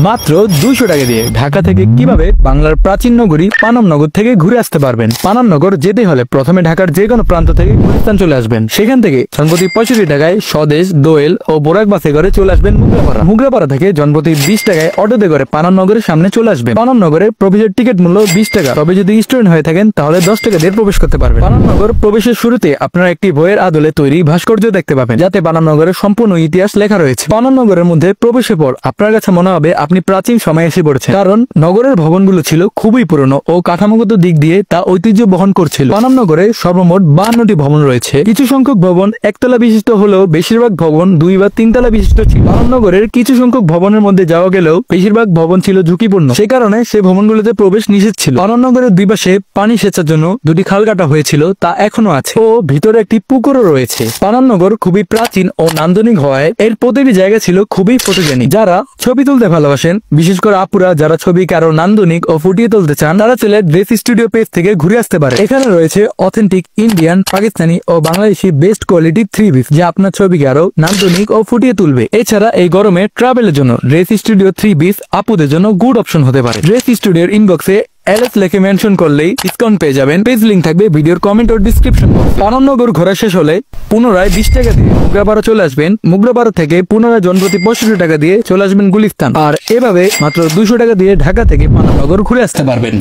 মাত্র 200 টাকা দিয়ে ঢাকা থেকে কিভাবে বাংলার প্রাচীন নগরী পানামনগর থেকে ঘুরে আসতে পারবেন। পানামনগর যেতে হলে প্রথমে ঢাকার যে কোনো প্রান্ত থেকে গুলিস্তান চলে আসবেন। সেখান থেকে জনপ্রতি 65 টাকায় স্বদেশ, দোয়েল ও বোরাক বাসে করে চলে আসবেন মুগরাপাড়া। মুগরাপাড়া থেকে জনপ্রতি 20 টাকায় অটোতে করে পানামনগরের সামনে চলে আসবেন। পানামনগরে প্রবেশের টিকিট মূল্য 20 টাকা, তবে যদি স্টুডেন্ট হয়ে থাকেন তাহলে 10 টাকা দিয়ে প্রবেশ করতে পারবেন। পানামনগর প্রবেশের শুরুতে আপনারা একটি বইয়ের আদলে তৈরি ভাস্কর্য দেখতে পাবেন, যাতে পানামনগরের সম্পূর্ণ ইতিহাস লেখা রয়েছে। পানামনগরের মধ্যে প্রবেশের পর আপনার কাছে মনে হবে আপনি প্রাচীন সময়ে এসে পড়েছেন, কারণ নগরের ভবনগুলো ছিল খুবই পুরনো ও কাঠামোগত দিক দিয়ে তা ঐতিহ্য বহন করছিল। পানামনগরে সর্বমোট 52টি ভবন রয়েছে। কিছু সংখ্যক ভবন একতলা বিশিষ্ট হলেও বেশিরভাগ ভবন 2 বা 3 তলা বিশিষ্ট ছিল। পানামনগরের কিছু সংখ্যক ভবনের মধ্যে যাওয়া গেলেও বেশিরভাগ ভবন ছিল ঝুঁকিপূর্ণ, সে কারণে সে ভবনগুলোতে প্রবেশ নিষেধ ছিল। পানামনগরের দুই পাশে পানি সেচার জন্য 2টি খাল কাটা হয়েছিল, তা এখনো আছে ও ভিতরে একটি পুকুরও রয়েছে। পানামনগর খুবই প্রাচীন ও নান্দনিক হওয়ায় এর প্রতিটি জায়গা ছিল খুবই ফটোজেনিক। যারা ছবি তুলতে ভালোবাসেন, বিশেষ করে আপুরা যারা ছবিকে আরো নান্দনিক ও ফুটিয়ে তুলতে চান, তারা চলে ড্রেস স্টুডিও পেজ থেকে ঘুরে আসতে পারে। এখানে রয়েছে অথেন্টিক ইন্ডিয়ান, পাকিস্তানি ও বাংলাদেশি বেস্ট কোয়ালিটি 3 পিস, যা আপনার ছবিকে আরো নান্দনিক ও ফুটিয়ে তুলবে। এছাড়া এই গরমে ট্রাভেলের জন্য ড্রেস স্টুডিও 3 পিস আপুদের জন্য গুড অপশন হতে পারে। ড্রেস স্টুডিওর ইনবক্সে এলএস লেখে মেনশন করলেই ডিসকাউন্ট পেয়ে যাবেন। পেজ লিংক থাকবে ভিডিওর কমেন্ট ও ডিসক্রিপশন বক্সে। পানামনগর ঘোরা শেষ হলে পুনরায় 20 টাকা দিয়ে মুগরাপাড়া চলে আসবেন। মুগরাপাড়া থেকে পুনরায় জনপ্রতি 65 টাকা দিয়ে চলে আসবেন গুলিস্তান। আর এভাবে মাত্র 200 টাকা দিয়ে ঢাকা থেকে পানামনগর ঘুরে আসতে পারবেন।